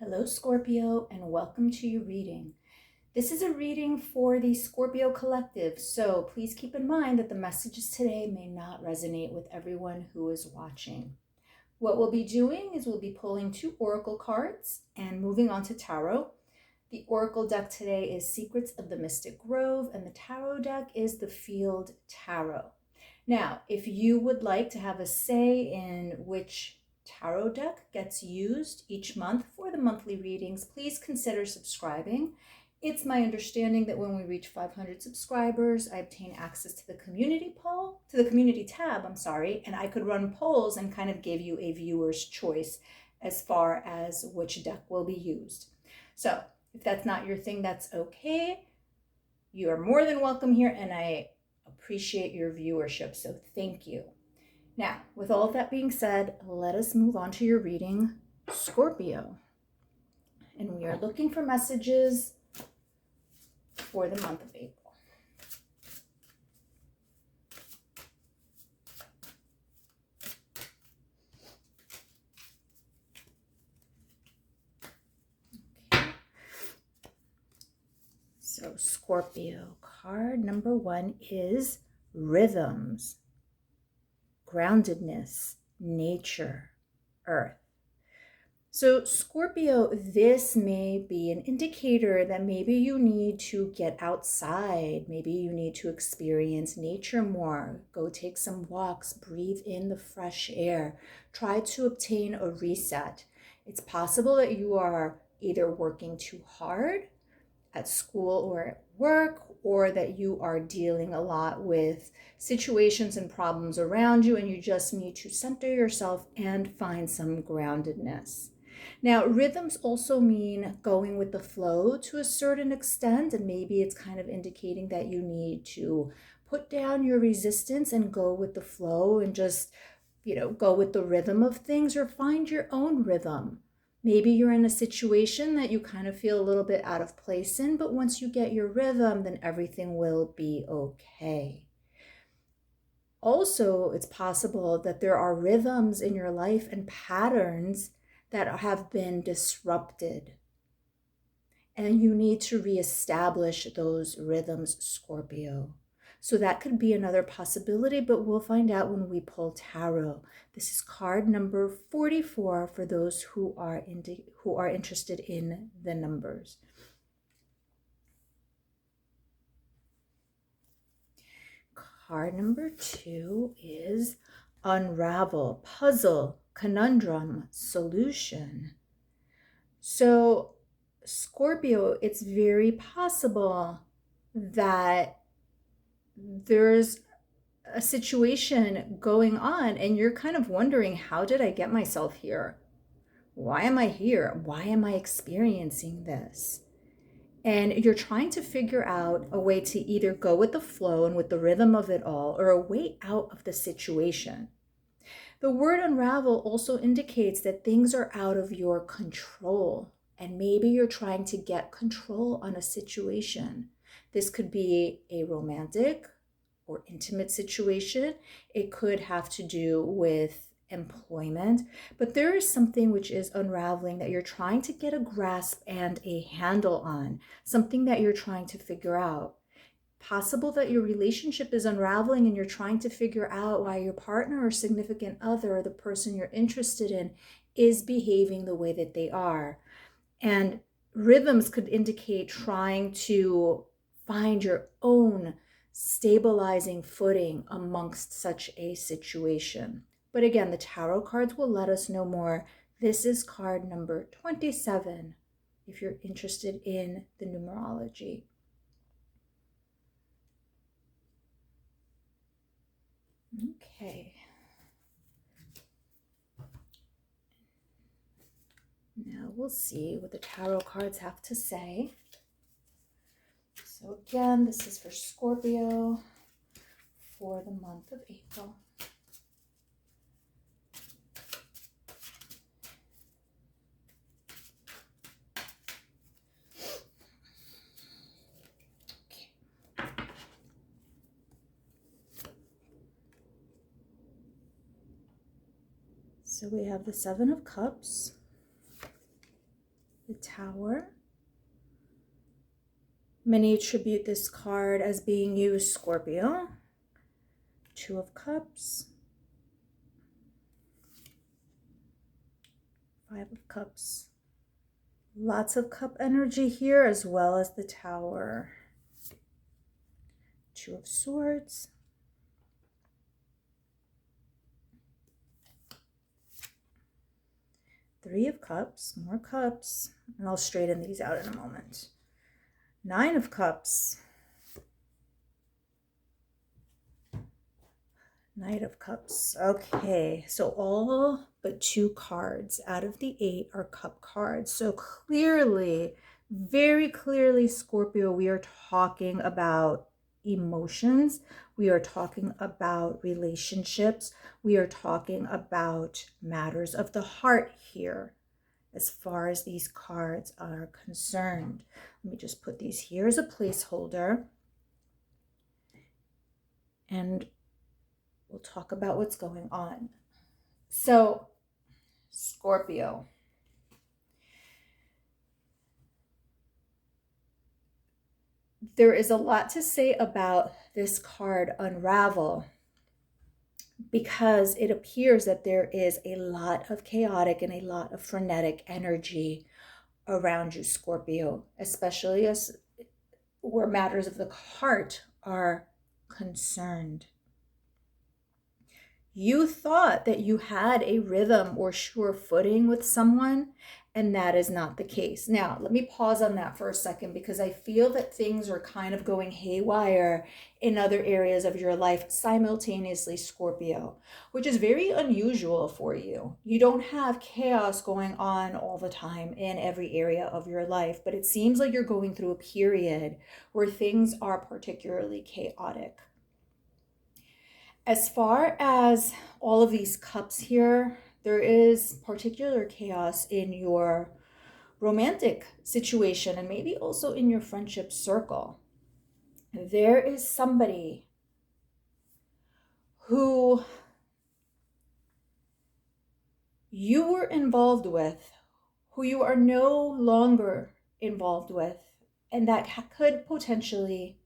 Hello, Scorpio, and welcome to your reading. This is a reading for the Scorpio collective, so please keep in mind that the messages today may not resonate with everyone who is watching. What we'll be doing is we'll be pulling 2 oracle cards and moving on to tarot. The oracle deck today is Secrets of the Mystic Grove, and the tarot deck is the Field Tarot. Now, if you would like to have a say in which tarot deck gets used each month for the monthly readings, please consider subscribing. It's my understanding that when we reach 500 subscribers, I obtain access to the community tab, and I could run polls and kind of give you a viewer's choice as far as which deck will be used. So if that's not your thing, that's okay. You are more than welcome here, and I appreciate your viewership, so thank you. Now, with all of that being said, let us move on to your reading, Scorpio. And we are looking for messages for the month of April. Okay. So Scorpio, card number 1 is rhythms, groundedness, nature, earth. So Scorpio, this may be an indicator that maybe you need to get outside. Maybe you need to experience nature more. Go take some walks, breathe in the fresh air. Try to obtain a reset. It's possible that you are either working too hard at school or at work, or that you are dealing a lot with situations and problems around you, and you just need to center yourself and find some groundedness. Now, rhythms also mean going with the flow to a certain extent, and maybe it's kind of indicating that you need to put down your resistance and go with the flow and just, go with the rhythm of things, or find your own rhythm. Maybe you're in a situation that you kind of feel a little bit out of place in, but once you get your rhythm, then everything will be okay. Also, it's possible that there are rhythms in your life and patterns that have been disrupted, and you need to reestablish those rhythms, Scorpio. So that could be another possibility, but we'll find out when we pull tarot. This is card number 44 for those who are interested in the numbers. Card number 2 is unravel, puzzle, conundrum, solution. So Scorpio, it's very possible that there's a situation going on and you're kind of wondering, how did I get myself here? Why am I here? Why am I experiencing this? And you're trying to figure out a way to either go with the flow and with the rhythm of it all, or a way out of the situation. The word unravel also indicates that things are out of your control, and maybe you're trying to get control on a situation. This could be a romantic or intimate situation. It could have to do with employment, but there is something which is unraveling that you're trying to get a grasp and a handle on, something that you're trying to figure out. Possible that your relationship is unraveling and you're trying to figure out why your partner or significant other, or the person you're interested in, is behaving the way that they are. And rhythms could indicate trying to find your own stabilizing footing amongst such a situation. But again, the tarot cards will let us know more. This is card number 27 if you're interested in the numerology. Okay. Now we'll see what the tarot cards have to say. So again, this is for Scorpio for the month of April. So we have the 7 of Cups, the Tower. Many attribute this card as being you, Scorpio. Two of Cups. Five of Cups. Lots of cup energy here, as well as the Tower. Two of Swords. Three of Cups, more cups, and I'll straighten these out in a moment. Nine of Cups. Knight of Cups. Okay, so all but two cards out of the 8 are cup cards. So clearly, very clearly, Scorpio, we are talking about emotions. We are talking about relationships. We are talking about matters of the heart here as far as these cards are concerned. Let me just put these here as a placeholder. And we'll talk about what's going on. So, Scorpio. There is a lot to say about this card, Unravel, because it appears that there is a lot of chaotic and a lot of frenetic energy around you, Scorpio, especially as where matters of the heart are concerned. You thought that you had a rhythm or sure footing with someone, and that is not the case. Now, let me pause on that for a second, because I feel that things are kind of going haywire in other areas of your life simultaneously, Scorpio, which is very unusual for you. You don't have chaos going on all the time in every area of your life, but it seems like you're going through a period where things are particularly chaotic. As far as all of these cups here, there is particular chaos in your romantic situation and maybe also in your friendship circle. There is somebody who you were involved with, who you are no longer involved with, and that could potentially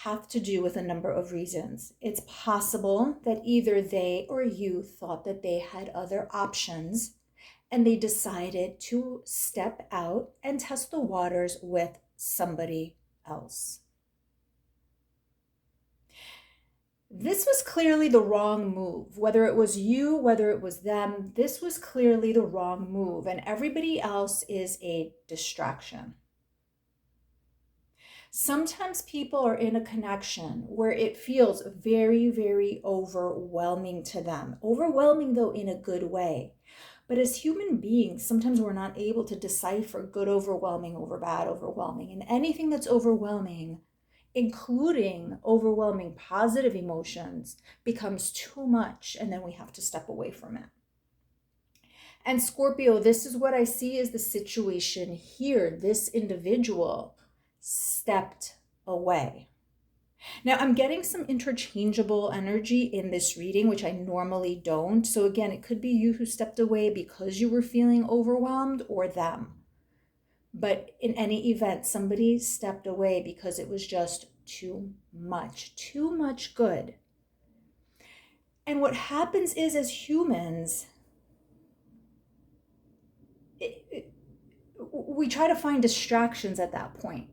have to do with a number of reasons. It's possible that either they or you thought that they had other options and they decided to step out and test the waters with somebody else. This was clearly the wrong move. Whether it was you, whether it was them, this was clearly the wrong move, and everybody else is a distraction. Sometimes people are in a connection where it feels very, very overwhelming to them. Overwhelming, though, in a good way. But as human beings, sometimes we're not able to decipher good overwhelming over bad overwhelming. And anything that's overwhelming, including overwhelming positive emotions, becomes too much, and then we have to step away from it. And Scorpio, this is what I see as the situation here. This individual stepped away. Now, I'm getting some interchangeable energy in this reading, which I normally don't. So again, it could be you who stepped away because you were feeling overwhelmed, or them. But in any event, somebody stepped away because it was just too much good. And what happens is, as humans, we try to find distractions at that point.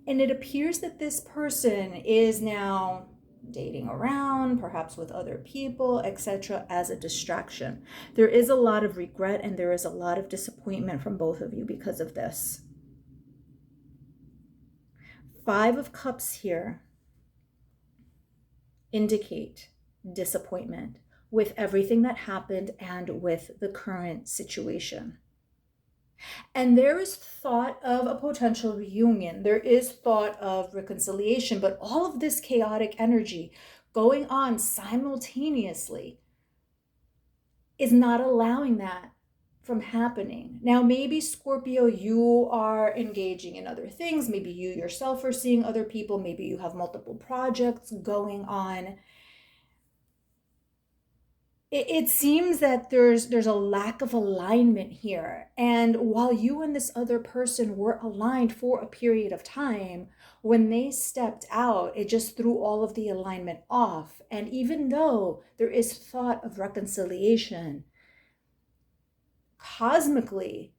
And it appears that this person is now dating around, perhaps with other people, etc., as a distraction. There is a lot of regret and there is a lot of disappointment from both of you because of this. 5 of Cups here indicate disappointment with everything that happened and with the current situation. And there is thought of a potential reunion. There is thought of reconciliation, but all of this chaotic energy going on simultaneously is not allowing that from happening. Now, maybe Scorpio, you are engaging in other things. Maybe you yourself are seeing other people. Maybe you have multiple projects going on. it seems that there's a lack of alignment here. And while you and this other person were aligned for a period of time, when they stepped out, it just threw all of the alignment off. And even though there is thought of reconciliation, cosmically,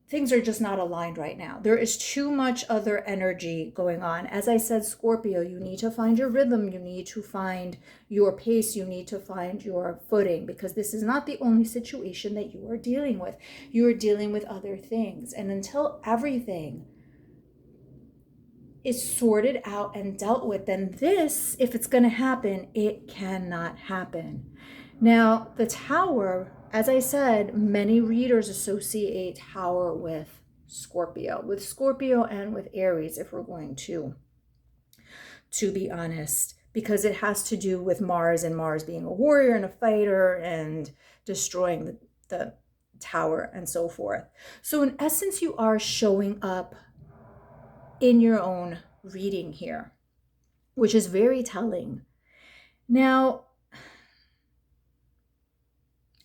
things are just not aligned right now. There is too much other energy going on. As I said, Scorpio, you need to find your rhythm. You need to find your pace. You need to find your footing, because this is not the only situation that you are dealing with. You are dealing with other things. And until everything is sorted out and dealt with, then this, if it's going to happen, it cannot happen. Now, the Tower, as I said, many readers associate Tower with Scorpio and with Aries, if we're going to be honest, because it has to do with Mars, and Mars being a warrior and a fighter and destroying the Tower and so forth. So in essence, you are showing up in your own reading here, which is very telling. Now,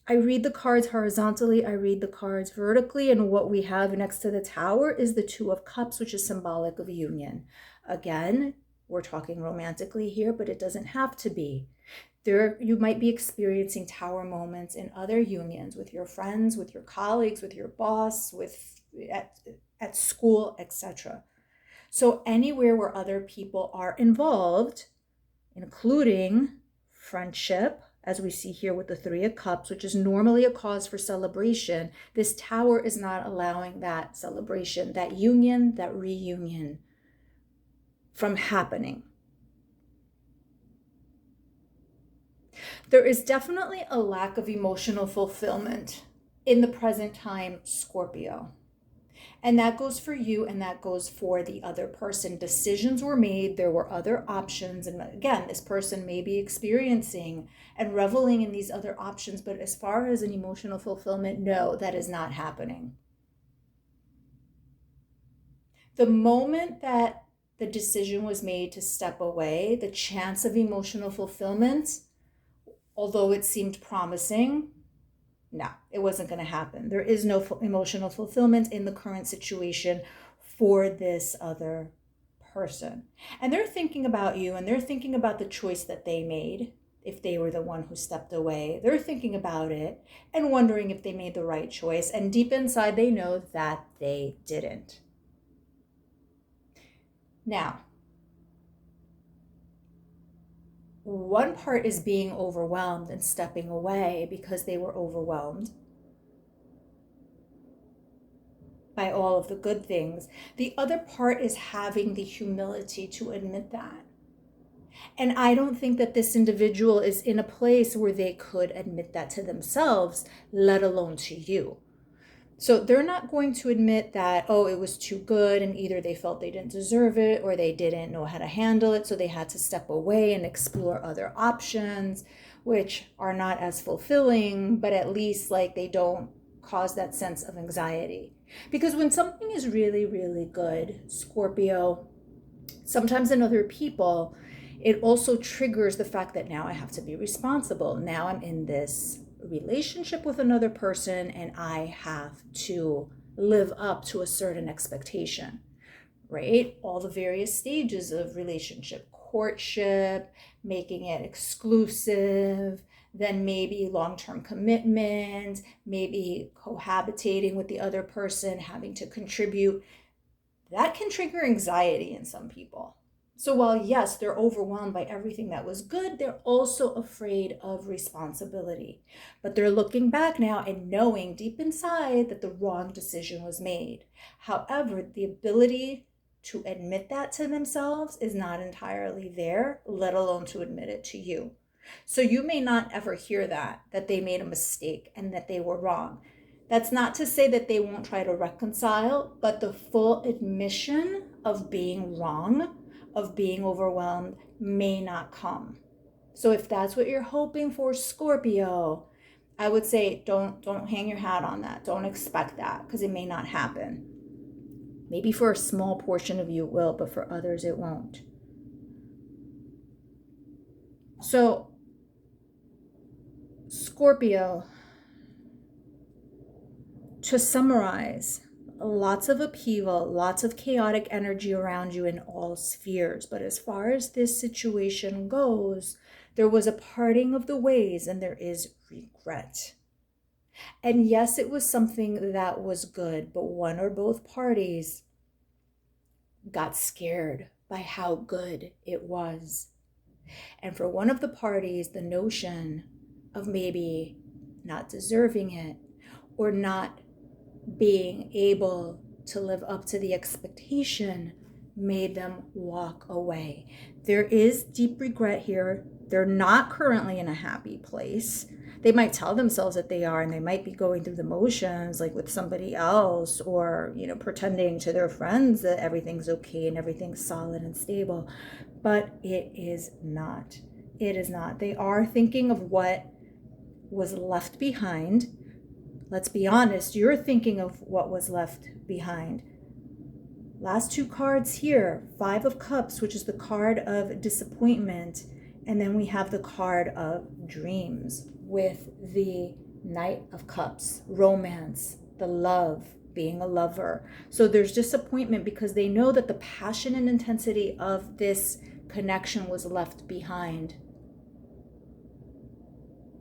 I read the cards horizontally, I read the cards vertically, and what we have next to the Tower is the Two of Cups, which is symbolic of union. Again, we're talking romantically here, but it doesn't have to be. You might be experiencing Tower moments in other unions with your friends, with your colleagues, with your boss, at school, etc. So anywhere where other people are involved, including friendship, as we see here with the Three of Cups, which is normally a cause for celebration, this Tower is not allowing that celebration, that union, that reunion from happening. There is definitely a lack of emotional fulfillment in the present time, Scorpio. And that goes for you, and that goes for the other person. Decisions were made, there were other options. And again, this person may be experiencing and reveling in these other options, but as far as an emotional fulfillment, no, that is not happening. The moment that the decision was made to step away, the chance of emotional fulfillment, although it seemed promising, no, it wasn't going to happen. There is no emotional fulfillment in the current situation for this other person. And they're thinking about you, and they're thinking about the choice that they made. If they were the one who stepped away, they're thinking about it and wondering if they made the right choice. And deep inside, they know that they didn't. Now, one part is being overwhelmed and stepping away because they were overwhelmed by all of the good things. The other part is having the humility to admit that. And I don't think that this individual is in a place where they could admit that to themselves, let alone to you. So they're not going to admit that, oh, it was too good, and either they felt they didn't deserve it or they didn't know how to handle it, so they had to step away and explore other options, which are not as fulfilling, but at least like they don't cause that sense of anxiety. Because when something is really, really good, Scorpio, sometimes in other people, it also triggers the fact that now I have to be responsible. Now I'm in this relationship with another person and I have to live up to a certain expectation, right? All the various stages of relationship, courtship, making it exclusive, then maybe long-term commitment, maybe cohabitating with the other person, having to contribute. That can trigger anxiety in some people. So while yes, they're overwhelmed by everything that was good, they're also afraid of responsibility. But they're looking back now and knowing deep inside that the wrong decision was made. However, the ability to admit that to themselves is not entirely there, let alone to admit it to you. So you may not ever hear that they made a mistake and that they were wrong. That's not to say that they won't try to reconcile, but the full admission of being wrong, of being overwhelmed, may not come. So if that's what you're hoping for, Scorpio, I would say don't hang your hat on that. Don't expect that, because it may not happen. Maybe for a small portion of you it will, but for others it won't. So Scorpio, to summarize, lots of upheaval, lots of chaotic energy around you in all spheres. But as far as this situation goes, there was a parting of the ways and there is regret. And yes, it was something that was good, but one or both parties got scared by how good it was. And for one of the parties, the notion of maybe not deserving it or not being able to live up to the expectation made them walk away. There is deep regret here. They're not currently in a happy place. They might tell themselves that they are, and they might be going through the motions like with somebody else, or, you know, pretending to their friends that everything's okay and everything's solid and stable. But it is not. It is not. They are thinking of what was left behind. Let's be honest, you're thinking of what was left behind. Last two cards here, Five of Cups, which is the card of disappointment, and then we have the card of dreams with the Knight of Cups, romance, the love, being a lover. So there's disappointment because they know that the passion and intensity of this connection was left behind,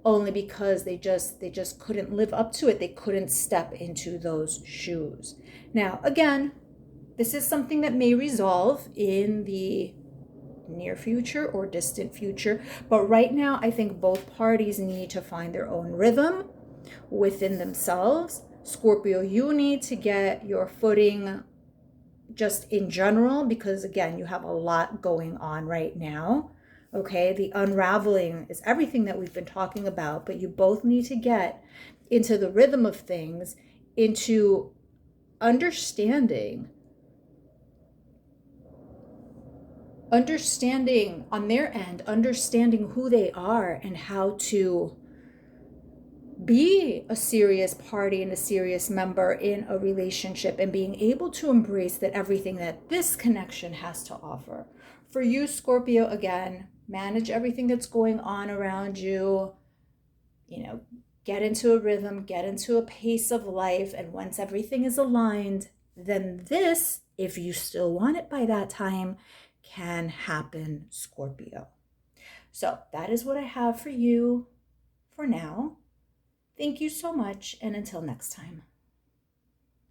only because they just couldn't live up to it. They couldn't step into those shoes. Now, again, this is something that may resolve in the near future or distant future. But right now, I think both parties need to find their own rhythm within themselves. Scorpio, you need to get your footing just in general, because again, you have a lot going on right now. Okay, the unraveling is everything that we've been talking about, but you both need to get into the rhythm of things, into understanding on their end, understanding who they are and how to be a serious party and a serious member in a relationship, and being able to embrace that everything that this connection has to offer. For you, Scorpio, again, manage everything that's going on around you, you know, get into a rhythm, get into a pace of life, and once everything is aligned, then this, if you still want it by that time, can happen, Scorpio. So that is what I have for you for now. Thank you so much, and until next time.